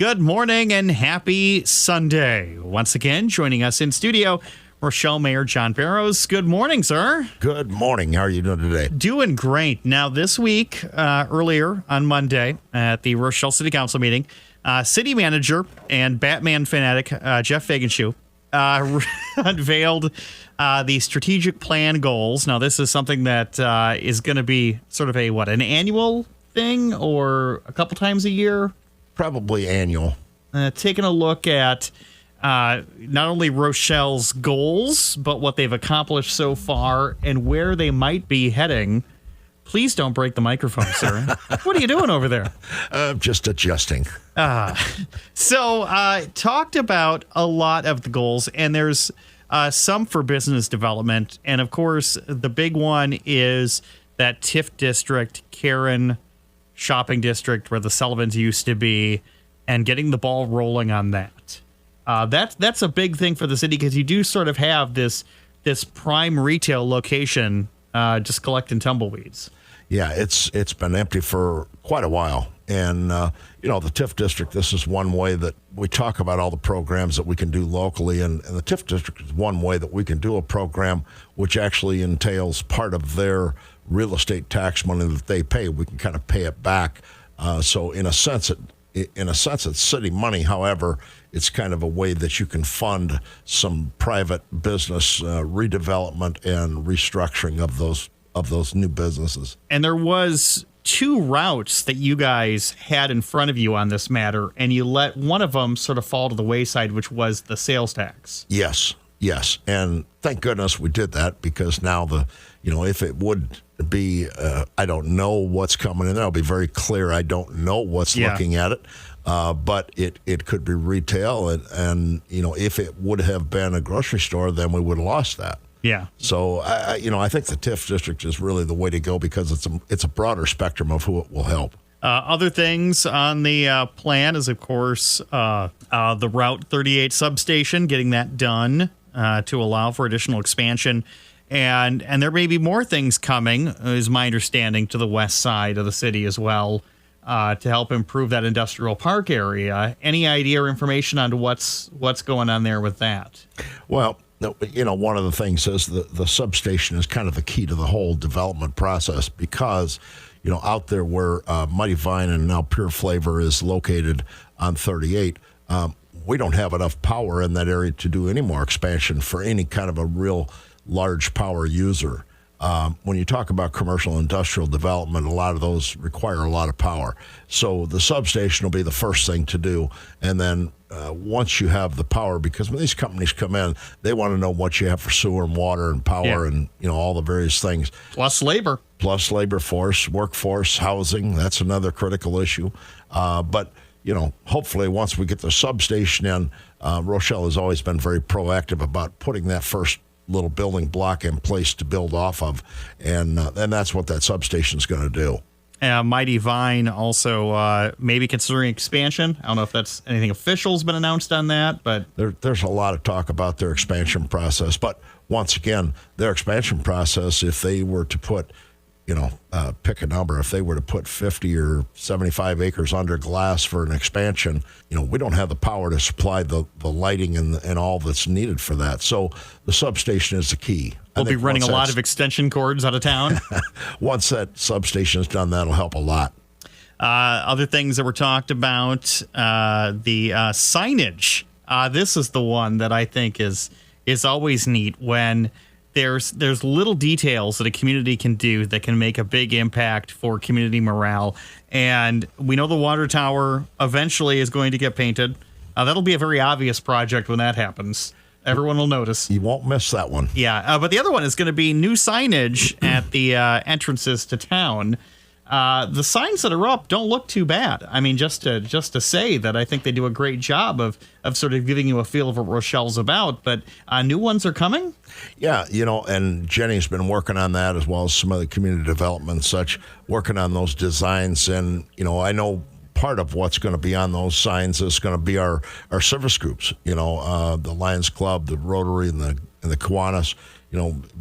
Good morning and happy Sunday. Once again, joining us in studio, Rochelle Mayor John Barrows. Good morning, sir. Good morning. How are you doing today? Doing great. Now, this week, earlier on Monday at the Rochelle City Council meeting, city manager and Batman fanatic Jeff Fagenshoe unveiled the strategic plan goals. Now, this is something that is going to be sort of an annual thing or a couple times a year? Probably annual. Taking a look at not only Rochelle's goals, but what they've accomplished so far and where they might be heading. Please don't break the microphone, sir. What are you doing over there? Just adjusting. So talked about a lot of the goals, and there's some for business development. And, of course, the big one is that TIF district, Karen shopping district where the Sullivans used to be, and getting the ball rolling on that. That's a big thing for the city because you do sort of have this prime retail location just collecting tumbleweeds. Yeah, it's been empty for quite a while. And, the TIF district, this is one way that we talk about all the programs that we can do locally. And the TIF district is one way that we can do a program which actually entails part of their real estate tax money that they pay. We can kind of pay it back. So in a sense, it's city money. However, it's kind of a way that you can fund some private business redevelopment and restructuring of those new businesses. And there was two routes that you guys had in front of you on this matter, and you let one of them sort of fall to the wayside, which was the sales tax. Yes. And thank goodness we did that, because now if it would be, I don't know what's coming in there. I'll be very clear. I don't know what's looking at it. But it could be retail. And if it would have been a grocery store, then we would have lost that. Yeah. So, I think the TIF district is really the way to go because it's a broader spectrum of who it will help. Other things on the plan is, of course, the Route 38 substation, getting that done to allow for additional expansion. And there may be more things coming, is my understanding, to the west side of the city as well, to help improve that industrial park area. Any idea or information on what's going on there with that? Well, one of the things is the substation is kind of the key to the whole development process because, out there where Mighty Vine and now Pure Flavor is located on 38, we don't have enough power in that area to do any more expansion for any kind of a real large power user. When you talk about commercial industrial development, a lot of those require a lot of power. So the substation will be the first thing to do. And then once you have the power, because when these companies come in, they want to know what you have for sewer and water and power and, all the various things. Plus labor force, workforce, housing. That's another critical issue. But hopefully once we get the substation in, Rochelle has always been very proactive about putting that first little building block in place to build off of, and that's what that substation is going to do. Mighty Vine also maybe considering expansion. I don't know if that's anything official's been announced on that, but there's a lot of talk about their expansion process. But once again, their expansion process, if they were to put, pick a number, if they were to put 50 or 75 acres under glass for an expansion, we don't have the power to supply the lighting and all that's needed for that. So the substation is the key. We'll be running a lot of extension cords out of town. Once that substation is done, that'll help a lot. Other things that were talked about, the signage. This is the one that I think is always neat when there's little details that a community can do that can make a big impact for community morale. And we know the water tower eventually is going to get painted. That'll be a very obvious project when that happens. Everyone will notice. You won't miss that one. Yeah, but the other one is going to be new signage at the entrances to town. The signs that are up don't look too bad. I mean, just to say that I think they do a great job of sort of giving you a feel of what Rochelle's about. But new ones are coming? Yeah, and Jenny's been working on that as well as some other community development and such, working on those designs. And, I know part of what's going to be on those signs is going to be our service groups, the Lions Club, the Rotary, and the Kiwanis,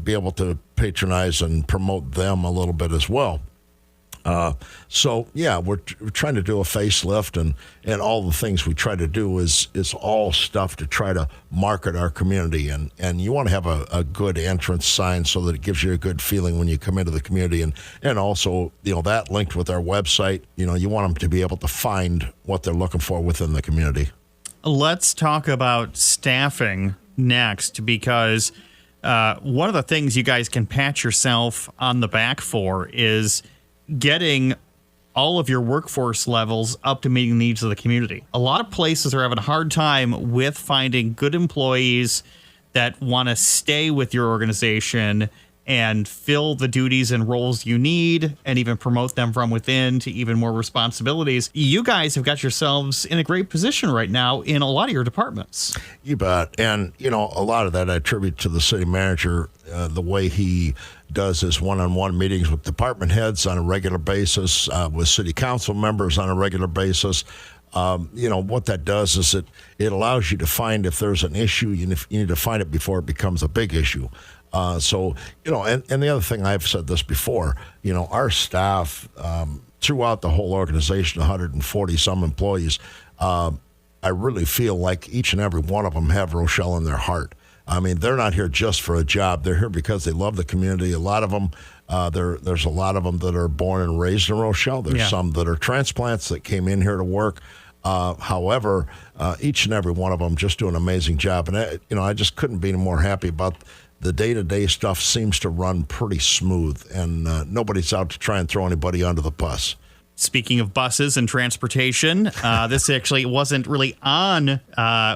be able to patronize and promote them a little bit as well. So yeah, we're trying to do a facelift, and all the things we try to do is all stuff to try to market our community, and you want to have a good entrance sign so that it gives you a good feeling when you come into the community, and also that linked with our website. You want them to be able to find what they're looking for within the community. Let's talk about staffing next, because one of the things you guys can pat yourself on the back for is getting all of your workforce levels up to meeting the needs of the community. A lot of places are having a hard time with finding good employees that want to stay with your organization and fill the duties and roles you need, and even promote them from within to even more responsibilities. You guys have got yourselves in a great position right now in a lot of your departments. You bet. And, a lot of that I attribute to the city manager, the way he does his one-on-one meetings with department heads on a regular basis, with city council members on a regular basis. What that does is it allows you to find if there's an issue, you need to find it before it becomes a big issue. And the other thing, I've said this before, our staff, throughout the whole organization, 140 some employees, I really feel like each and every one of them have Rochelle in their heart. I mean, they're not here just for a job. They're here because they love the community. A lot of them, there's a lot of them that are born and raised in Rochelle. There's some that are transplants that came in here to work. However, each and every one of them just do an amazing job. And, I just couldn't be more happy about the day-to-day stuff. Seems to run pretty smooth, and nobody's out to try and throw anybody under the bus. Speaking of buses and transportation, this actually wasn't really on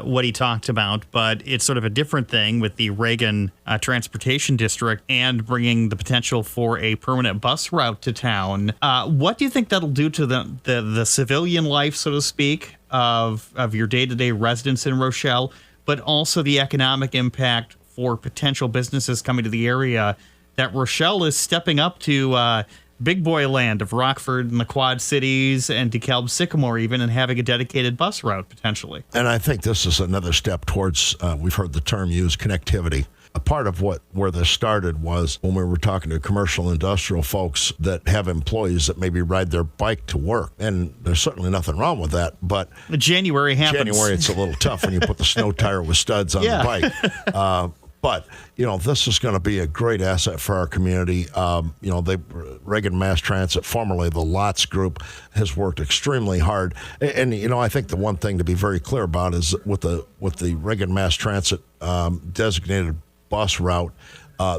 what he talked about, but it's sort of a different thing with the Reagan Transportation District and bringing the potential for a permanent bus route to town. What do you think that'll do to the civilian life, so to speak, of your day-to-day residents in Rochelle, but also the economic impact for potential businesses coming to the area that Rochelle is stepping up to big boy land of Rockford and the Quad Cities and DeKalb Sycamore even, and having a dedicated bus route potentially? And I think this is another step towards, we've heard the term used, connectivity. A part of where this started was when we were talking to commercial industrial folks that have employees that maybe ride their bike to work. And there's certainly nothing wrong with that. But January happens. January, it's a little tough when you put the snow tire with studs on the bike. But, this is going to be a great asset for our community. Reagan Mass Transit, formerly the LOTS Group, has worked extremely hard. And I think the one thing to be very clear about is with the Reagan Mass Transit designated bus route,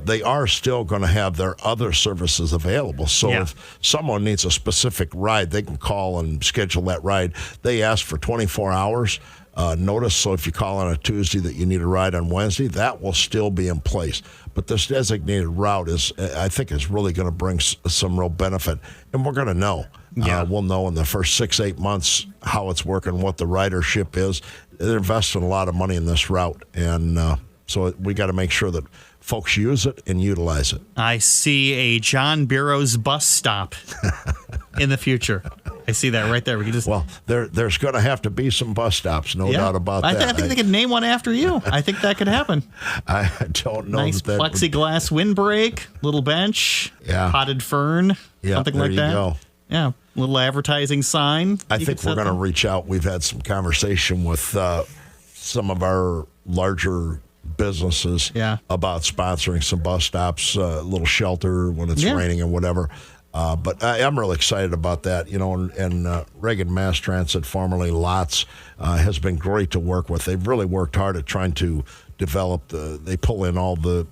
they are still going to have their other services available. So if someone needs a specific ride, they can call and schedule that ride. They ask for 24 hours. Notice, so if you call on a Tuesday that you need a ride on Wednesday, that will still be in place. But this designated route I think is really going to bring some real benefit, and we're going to know. We'll know in the first 6-8 months how it's working, what the ridership is. They're investing a lot of money in this route, and so we got to make sure that folks use it and utilize it. I see a John Barrows bus stop in the future. I see that right there. We can just there's going to have to be some bus stops, no doubt about that. I think they could name one after you. I think that could happen. I don't know. Nice plexiglass windbreak, little bench, potted fern, something like that. There you go. Yeah, little advertising sign. I think we're going to reach out. We've had some conversation with some of our larger businesses about sponsoring some bus stops, a little shelter when it's raining and whatever. But I'm really excited about that, and Reagan Mass Transit, formerly LOTS, has been great to work with. They've really worked hard at trying to develop they pull in all the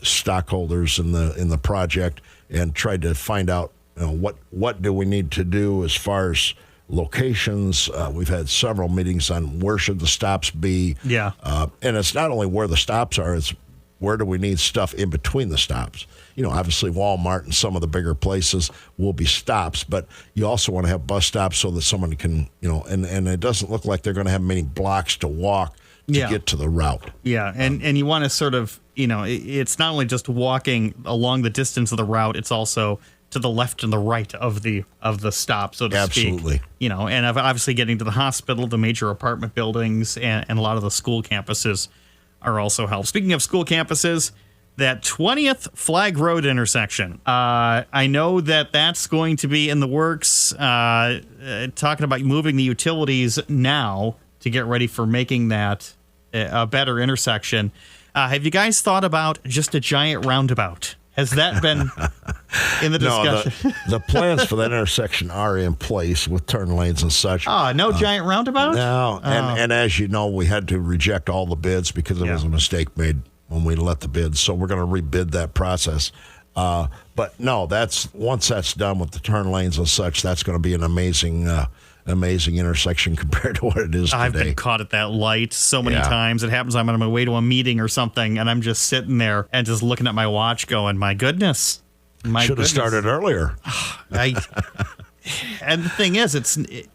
stockholders in the project and tried to find out, what do we need to do as far as locations. We've had several meetings on where should the stops be. And it's not only where the stops are, it's where do we need stuff in between the stops. Obviously Walmart and some of the bigger places will be stops, but you also want to have bus stops so that someone can, and it doesn't look like they're going to have many blocks to walk to get to the route. And you want to sort of, it's not only just walking along the distance of the route, it's also to the left and the right of the stop, so to speak. Absolutely. And obviously getting to the hospital, the major apartment buildings, and a lot of the school campuses are also helped. Speaking of school campuses, that 20th Flag Road intersection. I know that that's going to be in the works, talking about moving the utilities now to get ready for making that a better intersection. Have you guys thought about just a giant roundabout? Has that been in the discussion? No, the plans for that intersection are in place with turn lanes and such. No giant roundabout? No, and as you know, we had to reject all the bids because there was a mistake made when we let the bids. So we're going to rebid that process. But no, once that's done with the turn lanes and such, that's going to be an amazing intersection compared to what it is today. I've been caught at that light so many times. It happens I'm on my way to a meeting or something, and I'm just sitting there and just looking at my watch going, my goodness. Should have started earlier. And the thing is,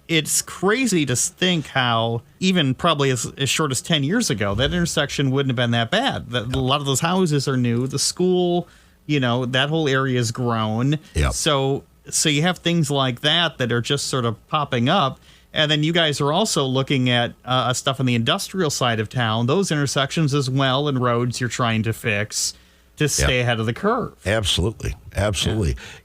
it's crazy to think how even probably as short as 10 years ago, that intersection wouldn't have been that bad. A lot of those houses are new. The school, that whole area is grown. Yep. So you have things like that are just sort of popping up. And then you guys are also looking at stuff on the industrial side of town, those intersections as well, and roads you're trying to fix to stay ahead of the curve. Absolutely.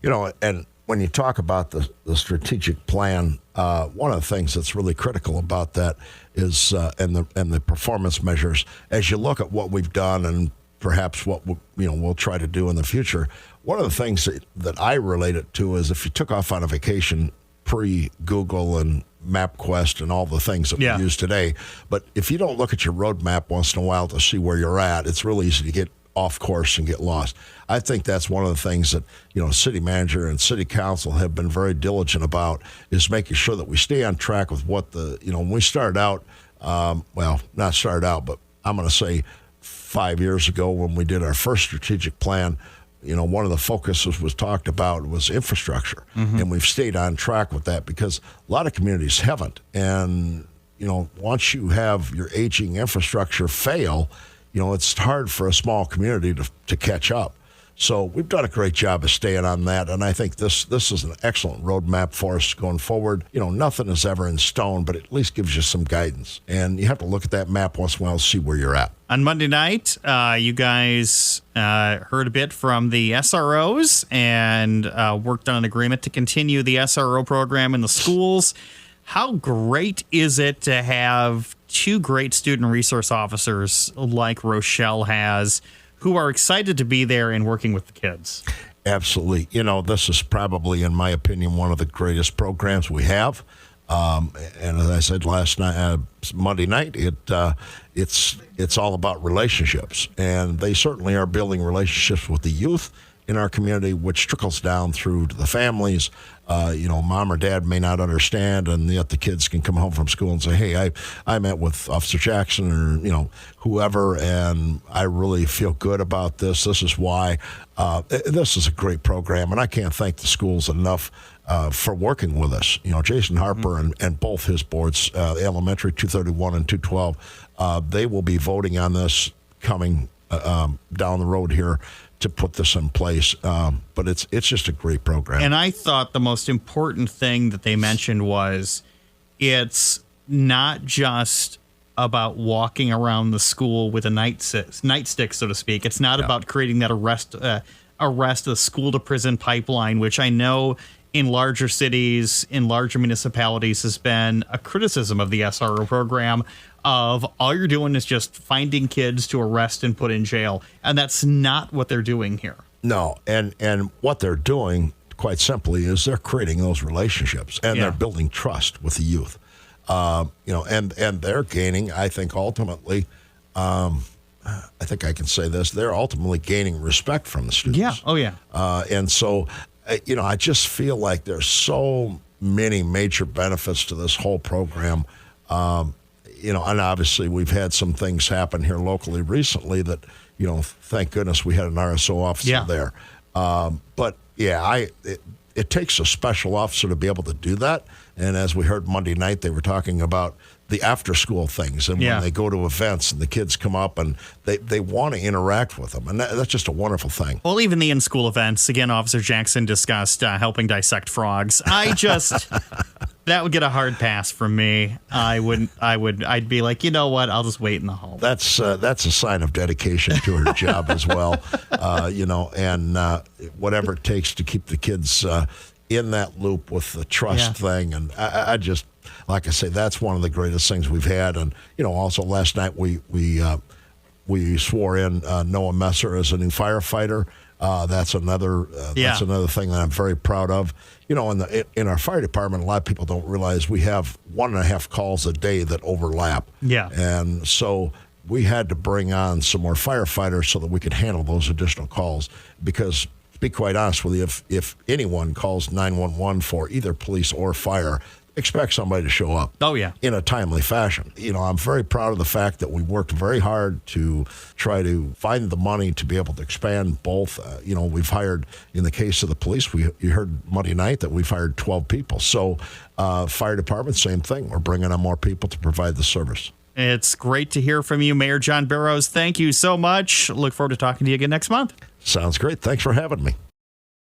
Yeah. And when you talk about the strategic plan, one of the things that's really critical about that is and the performance measures. As you look at what we've done and perhaps what we'll try to do in the future, one of the things that I relate it to is if you took off on a vacation pre-Google and MapQuest and all the things that we use today, but if you don't look at your road map once in a while to see where you're at, it's really easy to get off course and get lost. I think that's one of the things that, city manager and city council have been very diligent about, is making sure that we stay on track with what when we started out, not started out, but I'm going to say 5 years ago when we did our first strategic plan, one of the focuses was talked about was infrastructure. Mm-hmm. And we've stayed on track with that because a lot of communities haven't. And, once you have your aging infrastructure fail, it's hard for a small community to catch up. So we've done a great job of staying on that, and I think this is an excellent roadmap for us going forward. Nothing is ever in stone, but it at least gives you some guidance. And you have to look at that map once in a while to see where you're at. On Monday night, you guys heard a bit from the SROs and worked on an agreement to continue the SRO program in the schools. How great is it to have two great student resource officers like Rochelle has, who are excited to be there and working with the kids? Absolutely. This is probably, in my opinion, one of the greatest programs we have. And as I said last night, Monday night, it's all about relationships, and they certainly are building relationships with the youth in our community, which trickles down through to the families. Mom or dad may not understand, and yet the kids can come home from school and say, hey, I met with Officer Jackson or, whoever, and I really feel good about this. This is why. This is a great program, and I can't thank the schools enough for working with us. Jason Harper and both his boards, elementary 231 and 212, they will be voting on this coming down the road here to put this in place. But it's just a great program. And I thought the most important thing that they mentioned was it's not just about walking around the school with a nightstick, so to speak. It's not about creating that arrest the school to prison pipeline, which I know in larger cities, in larger municipalities, has been a criticism of the SRO program of all you're doing is just finding kids to arrest and put in jail. And that's not what they're doing here. No. And what they're doing, quite simply, is they're creating those relationships, and they're building trust with the youth. And they're gaining, I think, ultimately, I think I can say this, they're ultimately gaining respect from the students. Yeah. Oh, yeah. And so, I just feel like there's so many major benefits to this whole program. And obviously we've had some things happen here locally recently that, thank goodness we had an RSO officer there. But it takes a special officer to be able to do that. And as we heard Monday night, they were talking about the after-school things, and when they go to events and the kids come up and they want to interact with them, and that's just a wonderful thing. Well, even the in-school events, again, Officer Jackson discussed helping dissect frogs. That would get a hard pass from me. I'd be like, you know what? I'll just wait in the hall. That's a sign of dedication to her job as well, and whatever it takes to keep the kids in that loop with the trust thing. And I just, like I say, that's one of the greatest things we've had. And, also last night we swore in Noah Messer as a new firefighter. That's another thing that I'm very proud of. In our fire department, a lot of people don't realize we have 1.5 calls a day that overlap. Yeah. And so we had to bring on some more firefighters so that we could handle those additional calls. Because, to be quite honest with you, if anyone calls 911 for either police or fire, expect somebody to show up. Oh, yeah. In a timely fashion. I'm very proud of the fact that we worked very hard to try to find the money to be able to expand both. We've hired, in the case of the police, you heard Monday night that we've hired 12 people. So fire department, same thing. We're bringing on more people to provide the service. It's great to hear from you, Mayor John Barrows. Thank you so much. Look forward to talking to you again next month. Sounds great. Thanks for having me.